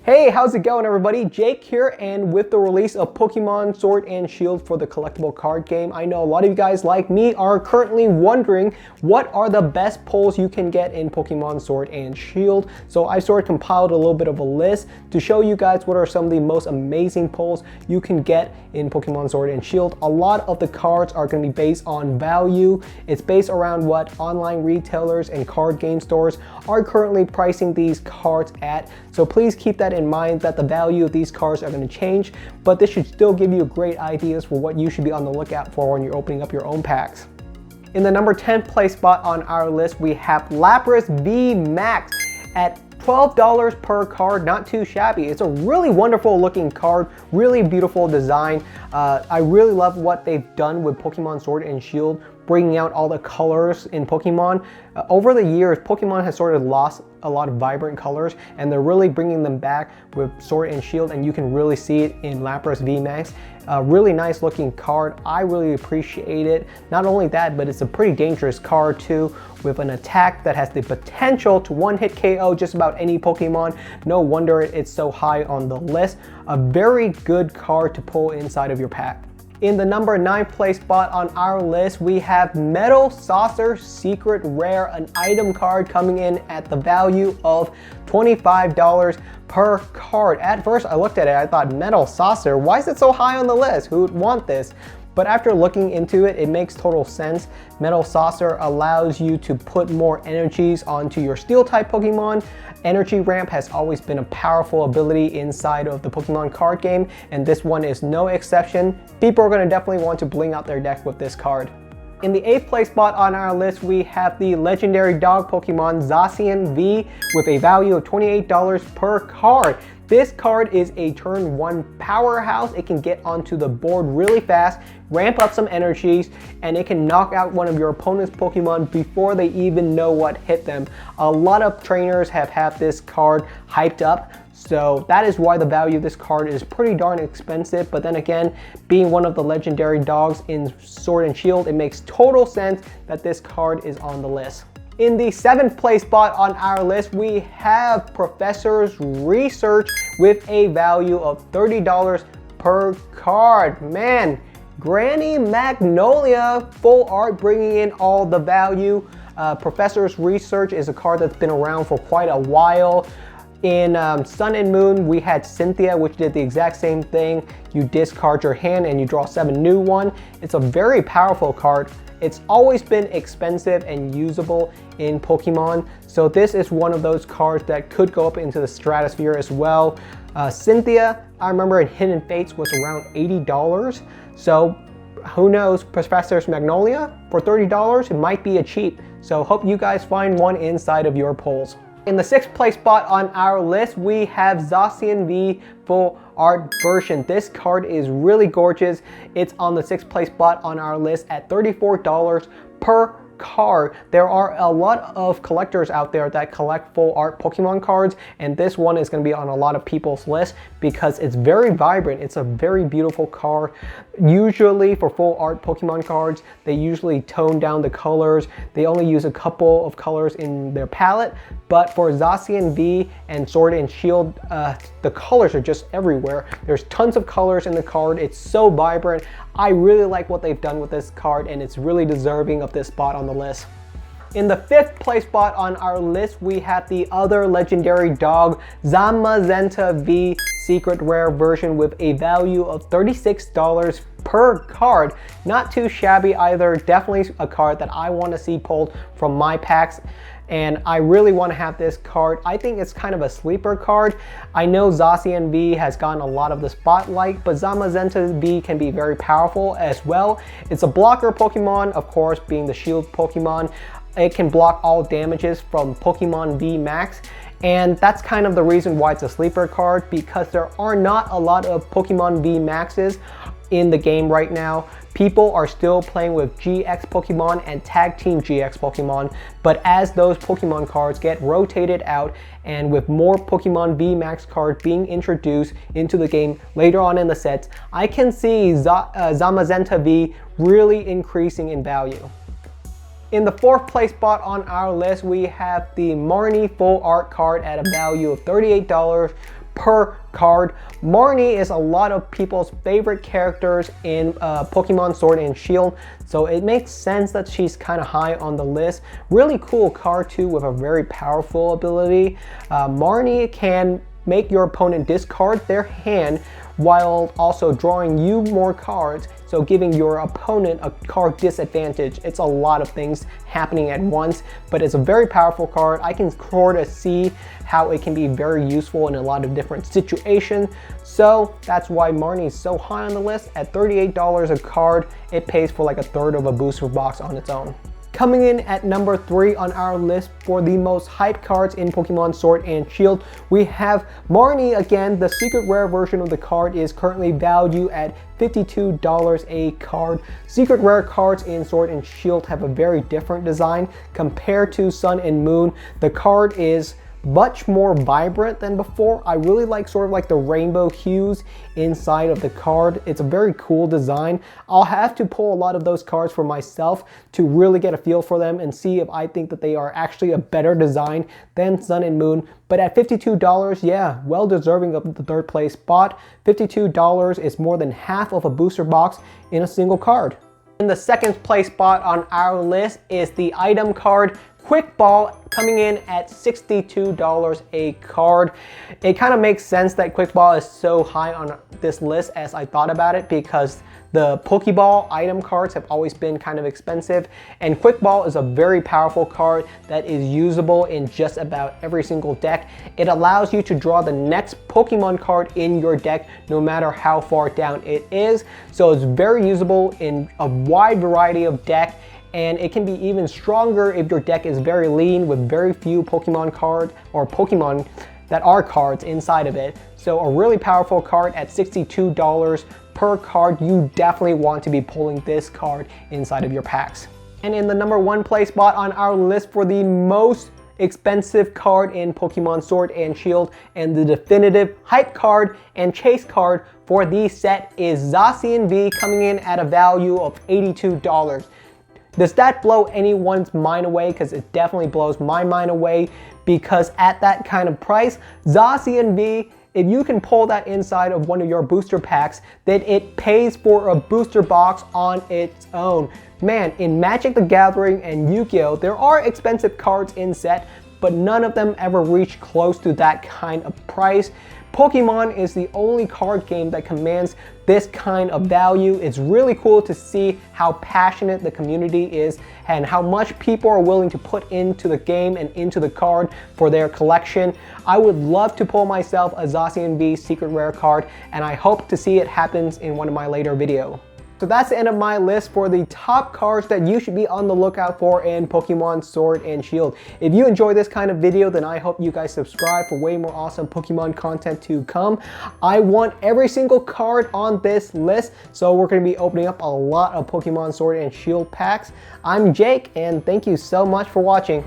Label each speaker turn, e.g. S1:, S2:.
S1: Hey, how's it going everybody? Jake here, and with the release of Pokemon Sword and Shield for the collectible card game, I know a lot of you guys like me are currently wondering what are the best pulls you can get in Pokemon Sword and Shield. So I sort of compiled a little bit of a list to show you guys what are some of the most amazing pulls you can get in Pokemon Sword and Shield. A lot of the cards are going to be based on value. It's based around what online retailers and card game stores are currently pricing these cards at. So please keep that in mind that the value of these cards are going to change, but this should still give you great ideas for what you should be on the lookout for when you're opening up your own packs. In the number 10 place spot on our list, we have Lapras V Max at $12 per card. Not too shabby. It's a really wonderful looking card, really beautiful design. I really love what they've done with Pokemon Sword and Shield, bringing out all the colors in Pokemon. Over the years, Pokemon has sort of lost a lot of vibrant colors, and they're really bringing them back with Sword and Shield, and you can really see it in Lapras V Max. A really nice looking card. I really appreciate it. Not only that, but it's a pretty dangerous card too, with an attack that has the potential to one-hit KO just about any Pokemon. No wonder it's so high on the list. A very good card to pull inside of your pack. In the number 9 place spot on our list, we have Metal Saucer Secret Rare, an item card coming in at the value of $25 per card. At first I looked at it, I thought, Metal Saucer, why is it so high on the list? Who would want this? But after looking into it, it makes total sense. Metal Saucer allows you to put more energies onto your steel type Pokemon. Energy Ramp has always been a powerful ability inside of the Pokemon card game, and this one is no exception. People are going to definitely want to bling out their deck with this card. In the 8th place spot on our list, we have the legendary dog Pokemon Zacian V with a value of $28 per card. This card is a turn 1 powerhouse. It can get onto the board really fast, ramp up some energies, and it can knock out one of your opponent's Pokemon before they even know what hit them. A lot of trainers have had this card hyped up, so that is why the value of this card is pretty darn expensive. But then again, being one of the legendary dogs in Sword and Shield, it makes total sense that this card is on the list. In the 7th place spot on our list, we have Professor's Research with a value of $30 per card. Man, Granny Magnolia full art bringing in all the value. Professor's Research is a card that's been around for quite a while. In Sun and Moon, we had Cynthia, which did the exact same thing. You discard your hand and you draw 7 new ones. It's a very powerful card. It's always been expensive and usable in Pokemon, so this is one of those cards that could go up into the stratosphere as well. Cynthia, I remember in Hidden Fates was around $80, so who knows, Professor's Magnolia for $30, it might be a cheap. So hope you guys find one inside of your pulls. In the 6th place spot on our list, we have Zacian V Full Art Version. This card is really gorgeous. It's on the 6th place spot on our list at $34 per card. There are a lot of collectors out there that collect full art Pokemon cards, and this one is going to be on a lot of people's list because it's very vibrant. It's a very beautiful card. Usually for full art Pokemon cards, they usually tone down the colors. They only use a couple of colors in their palette, but for Zacian V and Sword and Shield, the colors are just everywhere. There's tons of colors in the card. It's so vibrant. I really like what they've done with this card, and it's really deserving of this spot on the list. In the 5th place spot on our list, we have the other legendary dog, Zamazenta V Secret Rare Version with a value of $36 per card. Not too shabby either. Definitely a card that I want to see pulled from my packs, and I really want to have this card. I think it's kind of a sleeper card. I know Zacian V has gotten a lot of the spotlight, but Zamazenta V can be very powerful as well. It's a blocker Pokemon, of course, being the shield Pokemon. It can block all damages from Pokemon V Max, and that's kind of the reason why it's a sleeper card, because there are not a lot of Pokemon V Maxes in the game right now. People are still playing with GX Pokemon and Tag Team GX Pokemon, but as those Pokemon cards get rotated out, and with more Pokemon V Max cards being introduced into the game later on in the sets, I can see Zamazenta V really increasing in value. In the 4th place spot on our list, we have the Marnie Full Art card at a value of $38 per card. Marnie is a lot of people's favorite characters in Pokemon Sword and Shield, so it makes sense that she's kind of high on the list. Really cool card too, with a very powerful ability. Marnie can make your opponent discard their hand while also drawing you more cards, so giving your opponent a card disadvantage. It's a lot of things happening at once, but it's a very powerful card. I can sort of see how it can be very useful in a lot of different situations, so that's why Marnie is so high on the list. At $38 a card, it pays for like a third of a booster box on its own. Coming in at number 3 on our list for the most hyped cards in Pokemon Sword and Shield, we have Marnie again. The secret rare version of the card is currently valued at $52 a card. Secret rare cards in Sword and Shield have a very different design compared to Sun and Moon. The card is much more vibrant than before. I really like sort of like the rainbow hues inside of the card. It's a very cool design. I'll have to pull a lot of those cards for myself to really get a feel for them and see if I think that they are actually a better design than Sun and Moon. But at $52, yeah, well deserving of the third place spot. $52 is more than half of a booster box in a single card. In the second place spot on our list is the item card Quick Ball, coming in at $62 a card. It kind of makes sense that Quick Ball is so high on this list as I thought about it, because the Pokeball item cards have always been kind of expensive, and Quick Ball is a very powerful card that is usable in just about every single deck. It allows you to draw the next Pokemon card in your deck no matter how far down it is, so it's very usable in a wide variety of decks. And it can be even stronger if your deck is very lean with very few Pokemon cards or Pokemon that are cards inside of it. So a really powerful card at $62 per card. You definitely want to be pulling this card inside of your packs. And in the number 1 place spot on our list for the most expensive card in Pokemon Sword and Shield, and the definitive hype card and chase card for the set, is Zacian V, coming in at a value of $82. Does that blow anyone's mind away? Because it definitely blows my mind away, because at that kind of price, Zacian V, if you can pull that inside of one of your booster packs, then it pays for a booster box on its own. Man, in Magic the Gathering and Yu-Gi-Oh, there are expensive cards in set, but none of them ever reach close to that kind of price. Pokemon is the only card game that commands this kind of value. It's really cool to see how passionate the community is and how much people are willing to put into the game and into the card for their collection. I would love to pull myself a Zacian V secret rare card, and I hope to see it happens in one of my later videos. So that's the end of my list for the top cards that you should be on the lookout for in Pokemon Sword and Shield. If you enjoy this kind of video, then I hope you guys subscribe for way more awesome Pokemon content to come. I want every single card on this list, so we're going to be opening up a lot of Pokemon Sword and Shield packs. I'm Jake, and thank you so much for watching.